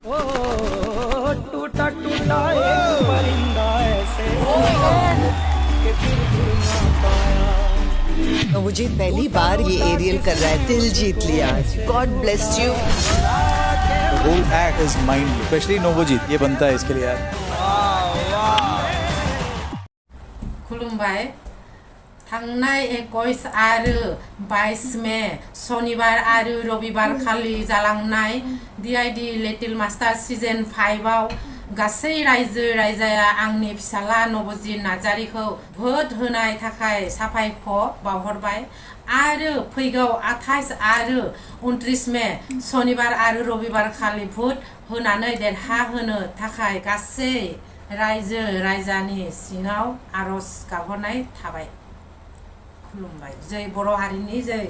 ओ टूटा टूटा एक परिंदा ऐसे कि फिर उड़ ना पाया। तो मुझे पहली बार ये एरियल कर रहा है, दिल जीत लिया। God bless you. The whole act is mind blowing. Especially Novojit, ये बनता है इसके लिए यार। खुलुमबाय थांनाय 21 आरो 22 मे शनिबार आरो रबिबार खालि जालांनाय DID लिटिल मास्टार सिजन 5 आव गासै रायजो रायजाया आंनि फिसाला नवजित नार्जारिखौ भोट होनाय थाखाय साबायखर बावहरबाय आरो फैगौ 28 आरो 29 मे शनिबार आरो रबिबार खालि भोट होनानै देरहाहोनो थाखाय गासै रायजो रायजानि सिङाव आरज गाबहरनाय थाबाय। खुलुमबाय। जय बर' हारिनि जय।